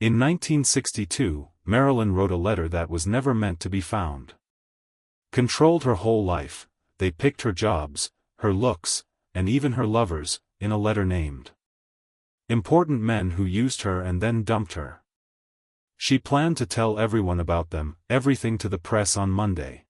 In 1962, Marilyn wrote a letter that was never meant to be found. Controlled her whole life, they picked her jobs, her looks, and even her lovers, in a letter named Important Men Who Used Her and Then Dumped Her. She planned to tell everyone about them, everything to the press on Monday.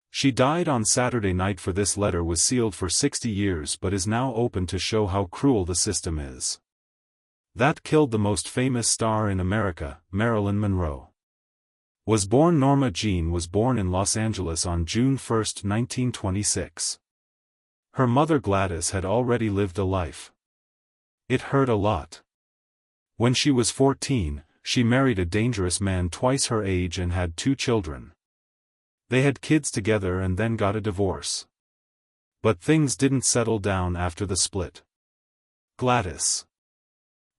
She died on Saturday night. For this letter was sealed for 60 years but is now open to show how cruel the system is. That killed the most famous star in America, Marilyn Monroe. Norma Jean was born in Los Angeles on June 1, 1926. Her mother Gladys had already lived a life. It hurt a lot. When she was 14, she married a dangerous man twice her age and had 2 children. They had kids together and then got a divorce. But things didn't settle down after the split.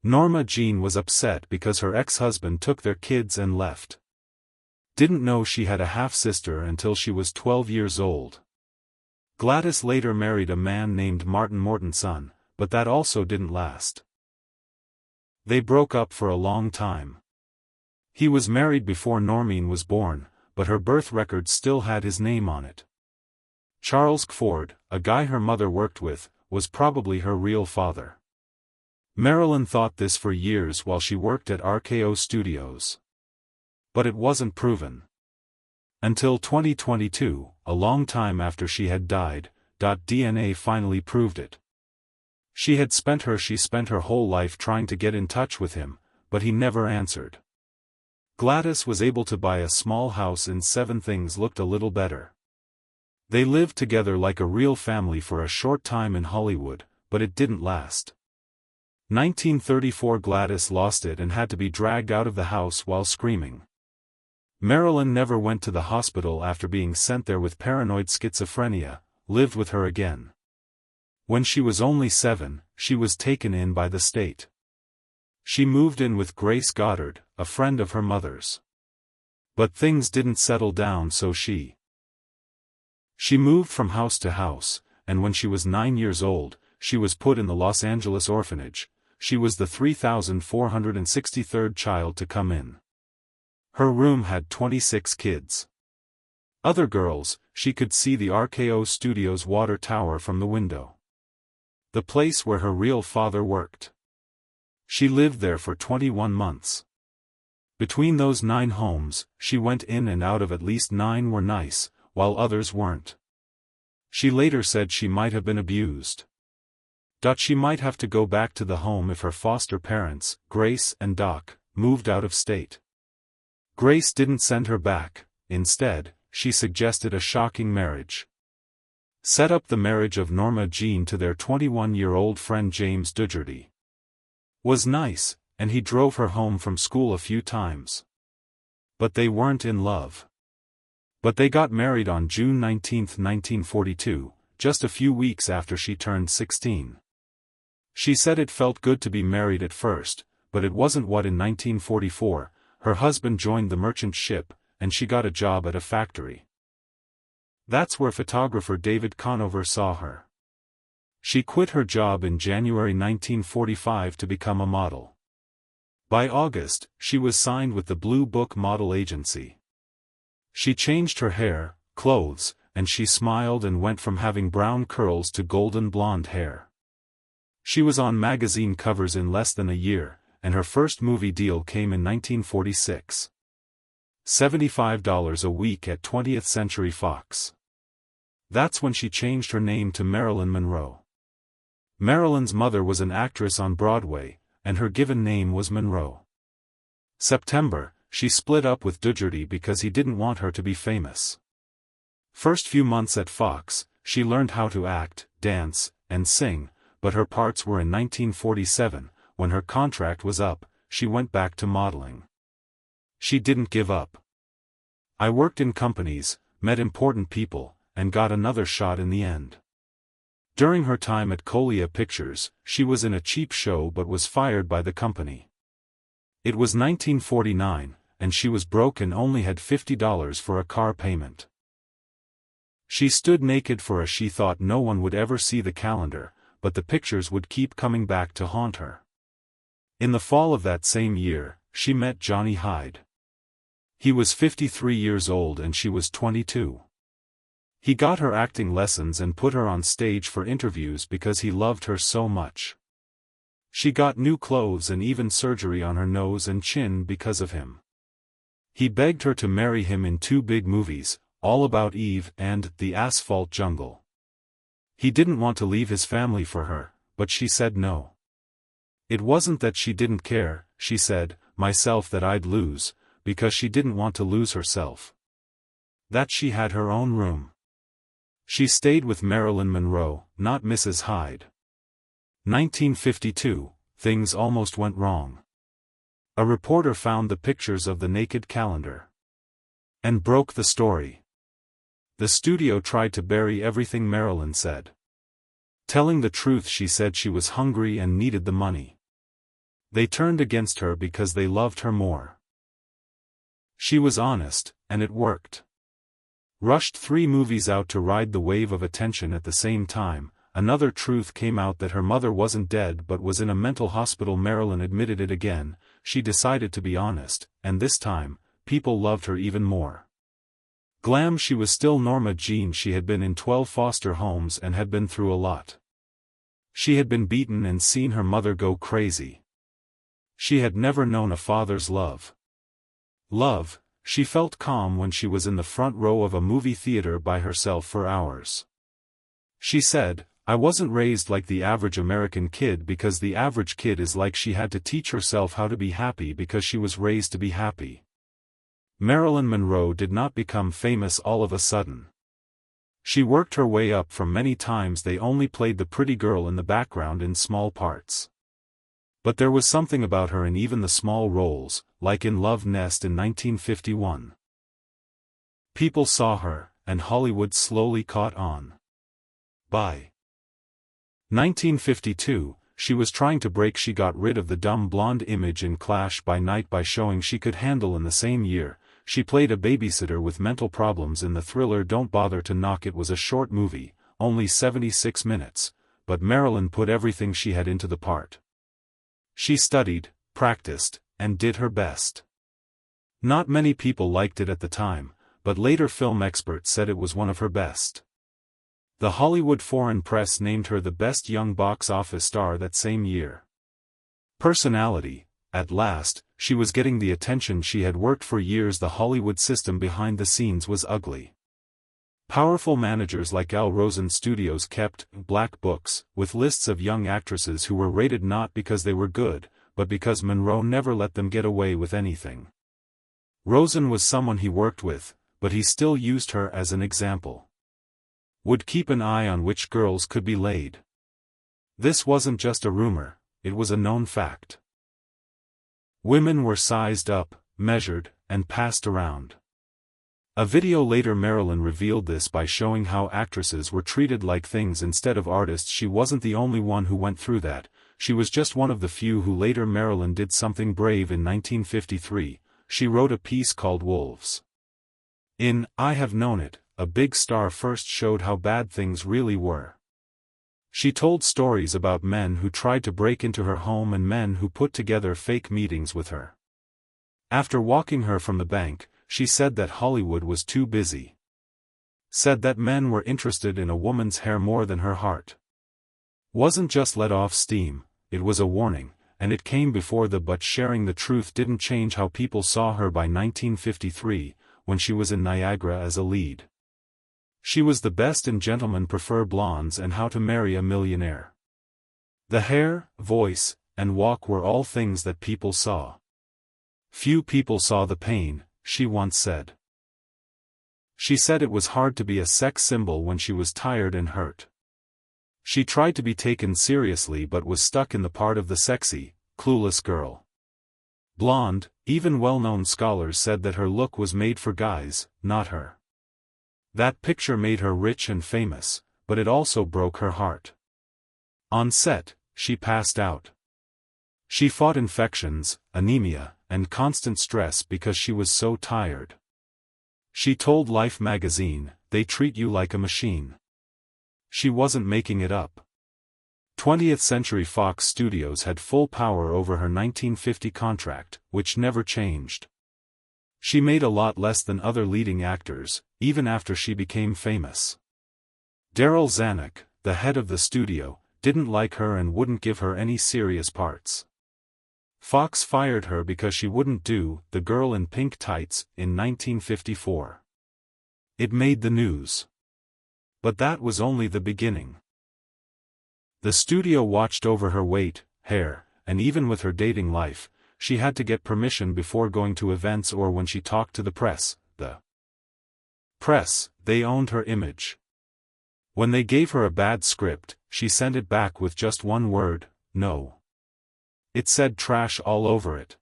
Norma Jean was upset because her ex-husband took their kids and left. Didn't know she had a half-sister until she was 12 years old. Gladys later married a man named Martin Mortenson, but that also didn't last. They broke up for a long time. He was married before Normeen was born, but her birth record still had his name on it. Charles Ford, a guy her mother worked with, was probably her real father. Marilyn thought this for years while she worked at RKO Studios. But it wasn't proven. Until 2022, a long time after she had died, DNA finally proved it. She spent her whole life trying to get in touch with him, but he never answered. Gladys was able to buy a small house in 7. Things looked a little better. They lived together like a real family for a short time in Hollywood, but it didn't last. 1934 Gladys lost it and had to be dragged out of the house while screaming. Marilyn never went to the hospital after being sent there with paranoid schizophrenia, lived with her again. When she was only 7, she was taken in by the state. She moved in with Grace Goddard, a friend of her mother's. But things didn't settle down, so she moved from house to house, and when she was 9 years old, she was put in the Los Angeles orphanage. She was the 3,463rd child to come in. Her room had 26 kids. Other girls, she could see the RKO Studios water tower from the window. The place where her real father worked. She lived there for 21 months. Between those 9 homes, she went in and out of at least 9 were nice, while others weren't. She later said she might have been abused. She might have to go back to the home if her foster parents, Grace and Doc, moved out of state. Grace didn't send her back. Instead, she suggested a shocking marriage. Set up the marriage of Norma Jean to their 21-year-old friend James Dougherty. Was nice, and he drove her home from school a few times. But they weren't in love. But they got married on June 19, 1942, just a few weeks after she turned 16. She said it felt good to be married at first, but it wasn't. In 1944, her husband joined the merchant ship, and she got a job at a factory. That's where photographer David Conover saw her. She quit her job in January 1945 to become a model. By August, she was signed with the Blue Book Model Agency. She changed her hair, clothes, and she smiled and went from having brown curls to golden blonde hair. She was on magazine covers in less than a year, and her first movie deal came in 1946. $75 a week at 20th Century Fox. That's when she changed her name to Marilyn Monroe. Marilyn's mother was an actress on Broadway, and her given name was Monroe. September, she split up with Dougherty because he didn't want her to be famous. First few months at Fox, she learned how to act, dance, and sing, but her parts were in 1947, when her contract was up, she went back to modeling. She didn't give up. I worked in companies, met important people, and got another shot in the end. During her time at Colia Pictures, she was in a cheap show but was fired by the company. It was 1949, and she was broke and only had $50 for a car payment. She stood naked for she thought no one would ever see the calendar, but the pictures would keep coming back to haunt her. In the fall of that same year, she met Johnny Hyde. He was 53 years old and she was 22. He got her acting lessons and put her on stage for interviews because he loved her so much. She got new clothes and even surgery on her nose and chin because of him. He begged her to marry him in 2 big movies, All About Eve and The Asphalt Jungle. He didn't want to leave his family for her, but she said no. It wasn't that she didn't care, she said, myself that I'd lose, because she didn't want to lose herself. That she had her own room. She stayed with Marilyn Monroe, not Mrs. Hyde. 1952, things almost went wrong. A reporter found the pictures of the naked calendar and broke the story. The studio tried to bury everything Marilyn said. Telling the truth, she said she was hungry and needed the money. They turned against her because they loved her more. She was honest, and it worked. Rushed 3 movies out to ride the wave of attention at the same time. Another truth came out that her mother wasn't dead but was in a mental hospital. Marilyn admitted it again. She decided to be honest, and this time, people loved her even more. Glam, she was still Norma Jean. She had been in 12 foster homes and had been through a lot. She had been beaten and seen her mother go crazy. She had never known a father's love. She felt calm when she was in the front row of a movie theater by herself for hours. She said, I wasn't raised like the average American kid because the average kid is like she had to teach herself how to be happy because she was raised to be happy. Marilyn Monroe did not become famous all of a sudden. She worked her way up from many times. They only played the pretty girl in the background in small parts. But there was something about her in even the small roles, like in Love Nest in 1951. People saw her, and Hollywood slowly caught on. By 1952, she was trying to break. She got rid of the dumb blonde image in Clash by Night by showing she could handle. In the same year, she played a babysitter with mental problems in the thriller Don't Bother to Knock. It was a short movie, only 76 minutes, but Marilyn put everything she had into the part. She studied, practiced, and did her best. Not many people liked it at the time, but later film experts said it was one of her best. The Hollywood Foreign Press named her the best young box office star that same year. Personality, at last, she was getting the attention she had worked for years. The Hollywood system behind the scenes was ugly. Powerful managers like Al Rosen Studios kept black books with lists of young actresses who were rated not because they were good, but because Monroe never let them get away with anything. Rosen was someone he worked with, but he still used her as an example. Would keep an eye on which girls could be laid. This wasn't just a rumor, it was a known fact. Women were sized up, measured, and passed around. A video later, Marilyn revealed this by showing how actresses were treated like things instead of artists. She wasn't the only one who went through that, she was just one of the few who. Later Marilyn did something brave. In 1953, she wrote a piece called Wolves. In I Have Known It, a big star first showed how bad things really were. She told stories about men who tried to break into her home and men who put together fake meetings with her. After walking her from the bank, she said that Hollywood was too busy. Said that men were interested in a woman's hair more than her heart. Wasn't just let off steam, it was a warning, and it came before the but. Sharing the truth didn't change how people saw her. By 1953, when she was in Niagara as a lead, she was the best in Gentlemen Prefer Blondes and How to Marry a Millionaire. The hair, voice, and walk were all things that people saw. Few people saw the pain, she once said. She said it was hard to be a sex symbol when she was tired and hurt. She tried to be taken seriously but was stuck in the part of the sexy, clueless girl. Blonde, even well-known scholars said that her look was made for guys, not her. That picture made her rich and famous, but it also broke her heart. On set, she passed out. She fought infections, anemia, and constant stress because she was so tired. She told Life magazine, "They treat you like a machine." She wasn't making it up. 20th Century Fox Studios had full power over her 1950 contract, which never changed. She made a lot less than other leading actors, even after she became famous. Daryl Zanuck, the head of the studio, didn't like her and wouldn't give her any serious parts. Fox fired her because she wouldn't do The Girl in Pink Tights in 1954. It made the news. But that was only the beginning. The studio watched over her weight, hair, and even with her dating life, she had to get permission before going to events or when she talked to the press. The press, they owned her image. When they gave her a bad script, she sent it back with just one word, no. It said trash all over it.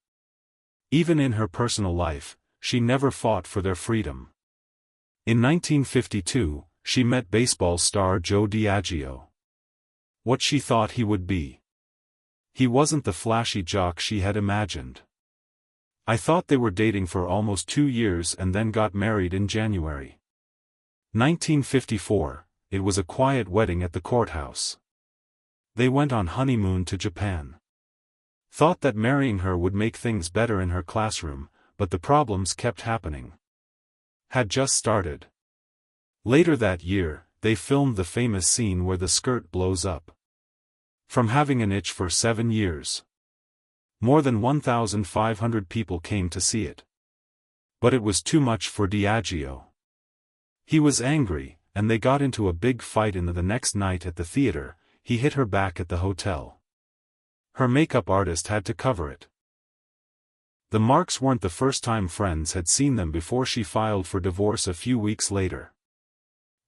Even in her personal life, she never fought for their freedom. In 1952, she met baseball star Joe DiAgeo. What she thought he would be. He wasn't the flashy jock she had imagined. I thought they were dating for almost 2 years and then got married in January 1954, it was a quiet wedding at the courthouse. They went on honeymoon to Japan. Thought that marrying her would make things better in her classroom, but the problems kept happening. Had just started. Later that year, they filmed the famous scene where the skirt blows up. From having an itch for 7 years. More than 1,500 people came to see it. But it was too much for DiAgeo. He was angry, and they got into a big fight the next night at the theater. He hit her back at the hotel. Her makeup artist had to cover it. The marks weren't the first time friends had seen them before she filed for divorce a few weeks later.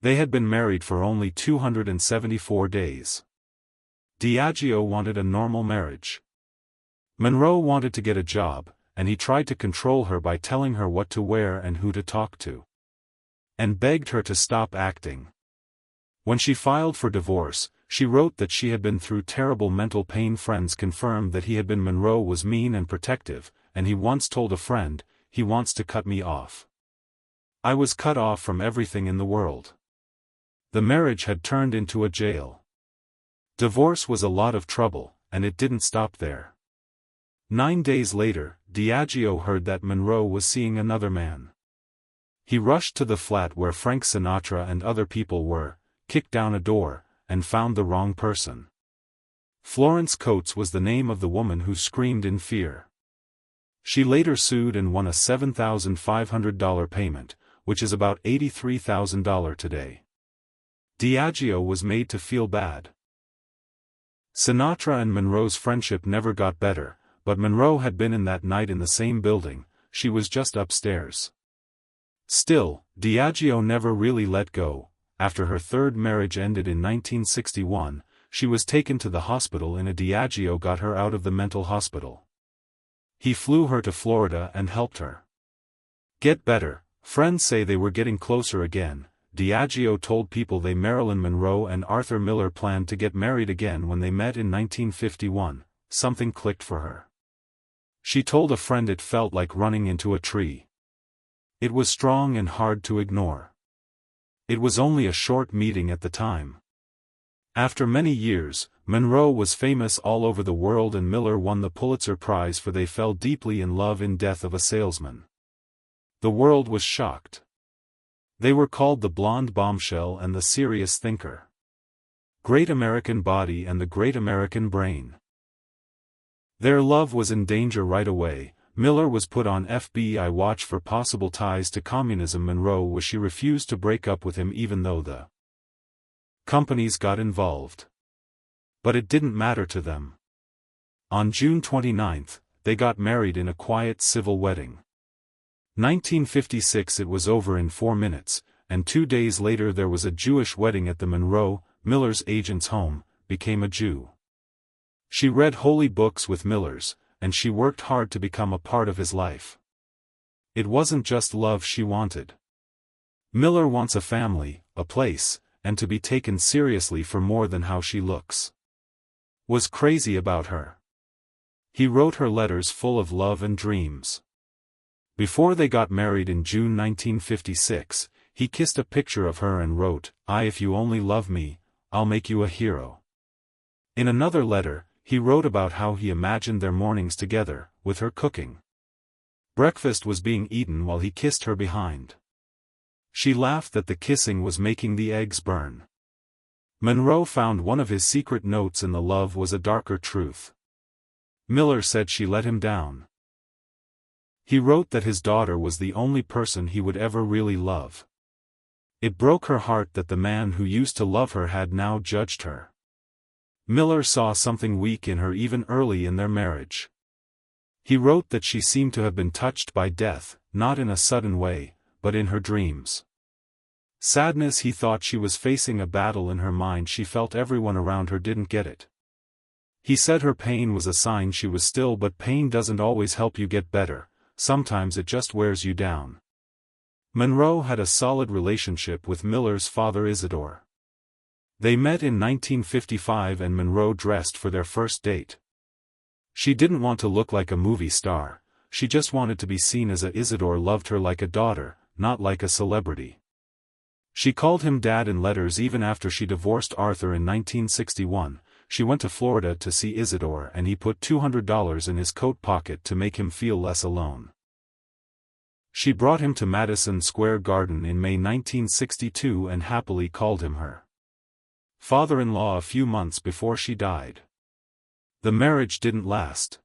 They had been married for only 274 days. DiAgeo wanted a normal marriage. Monroe wanted to get a job, and he tried to control her by telling her what to wear and who to talk to. And begged her to stop acting. When she filed for divorce, she wrote that she had been through terrible mental pain. Friends confirmed that Monroe was mean and protective, and he once told a friend, "He wants to cut me off. I was cut off from everything in the world." The marriage had turned into a jail. Divorce was a lot of trouble, and it didn't stop there. 9 days later, DiAgeo heard that Monroe was seeing another man. He rushed to the flat where Frank Sinatra and other people were, kicked down a door, and found the wrong person. Florence Coates was the name of the woman who screamed in fear. She later sued and won a $7,500 payment, which is about $83,000 today. DiAgeo was made to feel bad. Sinatra and Monroe's friendship never got better, but Monroe had been in that night in the same building, she was just upstairs. Still, DiAgeo never really let go. After her third marriage ended in 1961, she was taken to the hospital and DiAgeo got her out of the mental hospital. He flew her to Florida and helped her get better. Friends say they were getting closer again. DiAgeo told people Marilyn Monroe and Arthur Miller planned to get married again when they met in 1951. Something clicked for her. She told a friend it felt like running into a tree. It was strong and hard to ignore. It was only a short meeting at the time. After many years, Monroe was famous all over the world and Miller won the Pulitzer Prize for They Fell Deeply in Love in Death of a Salesman. The world was shocked. They were called the Blonde Bombshell and the Serious Thinker. Great American Body and the Great American Brain. Their love was in danger right away. Miller was put on FBI watch for possible ties to communism. Monroe was she refused to break up with him even though the companies got involved. But it didn't matter to them. On June 29, they got married in a quiet civil wedding. 1956 it was over in 4 minutes, and 2 days later there was a Jewish wedding at the Monroe, Miller's agent's home, became a Jew. She read holy books with Miller's, and she worked hard to become a part of his life. It wasn't just love she wanted. Miller wants a family, a place, and to be taken seriously for more than how she looks. Was crazy about her. He wrote her letters full of love and dreams. Before they got married in June 1956, he kissed a picture of her and wrote, "If you only love me, I'll make you a hero." In another letter, he wrote about how he imagined their mornings together, with her cooking. Breakfast was being eaten while he kissed her behind. She laughed that the kissing was making the eggs burn. Monroe found one of his secret notes in the love was a darker truth. Miller said she let him down. He wrote that his daughter was the only person he would ever really love. It broke her heart that the man who used to love her had now judged her. Miller saw something weak in her even early in their marriage. He wrote that she seemed to have been touched by death, not in a sudden way, but in her dreams. Sadness. He thought she was facing a battle in her mind. She felt everyone around her didn't get it. He said her pain was a sign she was still, but pain doesn't always help you get better, sometimes it just wears you down. Monroe had a solid relationship with Miller's father Isidore. They met in 1955 and Monroe dressed for their first date. She didn't want to look like a movie star, she just wanted to be seen as Isidore loved her like a daughter, not like a celebrity. She called him Dad in letters even after she divorced Arthur in 1961. She went to Florida to see Isidore and he put $200 in his coat pocket to make him feel less alone. She brought him to Madison Square Garden in May 1962 and happily called him her father-in-law a few months before she died. The marriage didn't last.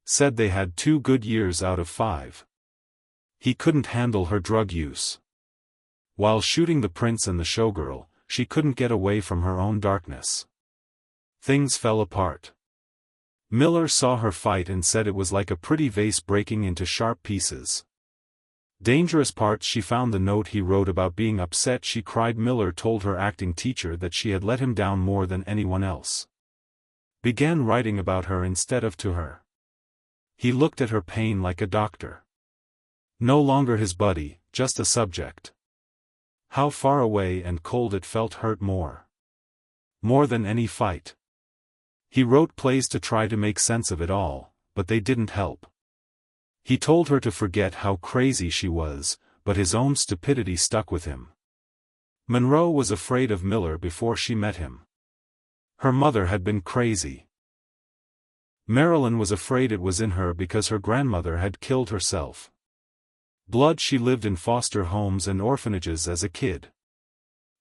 Said they had 2 good years out of 5. He couldn't handle her drug use. While shooting The Prince and the Showgirl, she couldn't get away from her own darkness. Things fell apart. Miller saw her fight and said it was like a pretty vase breaking into sharp pieces. Dangerous parts. She found the note he wrote about being upset. She cried. Miller told her acting teacher that she had let him down more than anyone else. Began writing about her instead of to her. He looked at her pain like a doctor. No longer his buddy, just a subject. How far away and cold it felt hurt more. More than any fight. He wrote plays to try to make sense of it all, but they didn't help. He told her to forget how crazy she was, but his own stupidity stuck with him. Monroe was afraid of Miller before she met him. Her mother had been crazy. Marilyn was afraid it was in her because her grandmother had killed herself. Blood. She lived in foster homes and orphanages as a kid.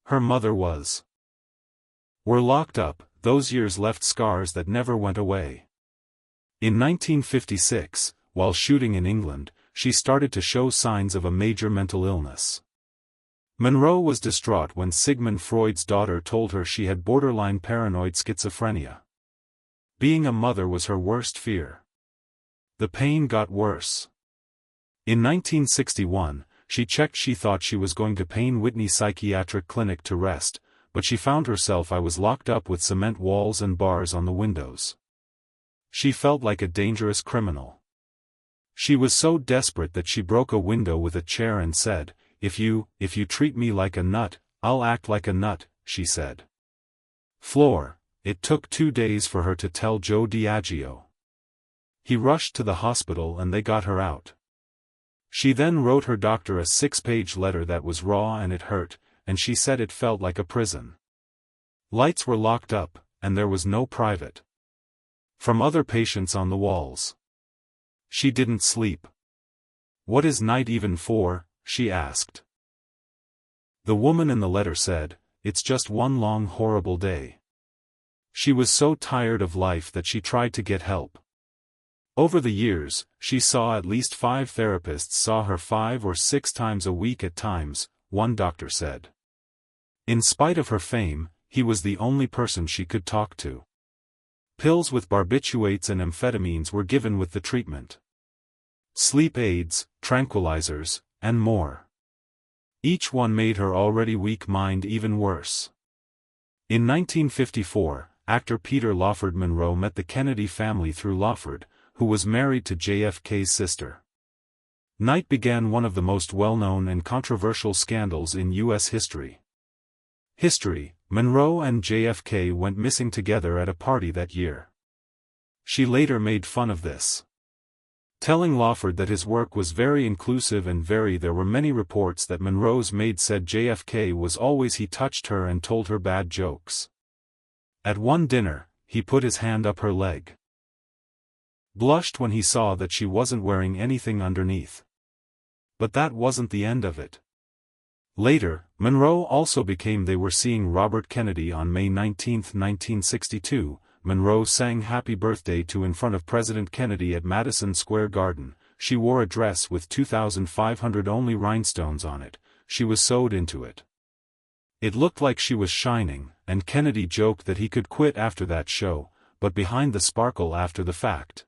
Her mother were locked up. Those years left scars that never went away. In 1956, while shooting in England, she started to show signs of a major mental illness. Monroe was distraught when Sigmund Freud's daughter told her she had borderline paranoid schizophrenia. Being a mother was her worst fear. The pain got worse. In 1961, she checked. She thought she was going to Payne Whitney Psychiatric Clinic to rest, but she found herself. I was locked up with cement walls and bars on the windows. She felt like a dangerous criminal. She was so desperate that she broke a window with a chair and said, if you treat me like a nut, I'll act like a nut, she said. Floor. It took 2 days for her to tell Joe Diageo. He rushed to the hospital and they got her out. She then wrote her doctor a 6-page letter that was raw and it hurt, and she said it felt like a prison. Lights were locked up, and there was no private. From other patients on the walls. She didn't sleep. What is night even for? She asked. The woman in the letter said, it's just one long horrible day. She was so tired of life that she tried to get help. Over the years, she saw at least 5 therapists saw her 5 or 6 times a week at times, one doctor said. In spite of her fame, he was the only person she could talk to. Pills with barbiturates and amphetamines were given with the treatment. Sleep aids, tranquilizers, and more. Each one made her already weak mind even worse. In 1954, actor Peter Lawford Monroe met the Kennedy family through Lawford, who was married to JFK's sister. Night began one of the most well-known and controversial scandals in U.S. history. Monroe and JFK went missing together at a party that year. She later made fun of this, telling Lawford that his work was very inclusive and there were many reports that Monroe's maid said JFK was always he touched her and told her bad jokes. At one dinner, he put his hand up her leg. Blushed when he saw that she wasn't wearing anything underneath. But that wasn't the end of it. Later, Monroe also became They were seeing Robert Kennedy on May 19, 1962. Monroe sang Happy Birthday to in front of President Kennedy at Madison Square Garden. She wore a dress with 2,500 only rhinestones on it. She was sewed into it. It looked like she was shining, and Kennedy joked that he could quit after that show, but behind the sparkle after the fact.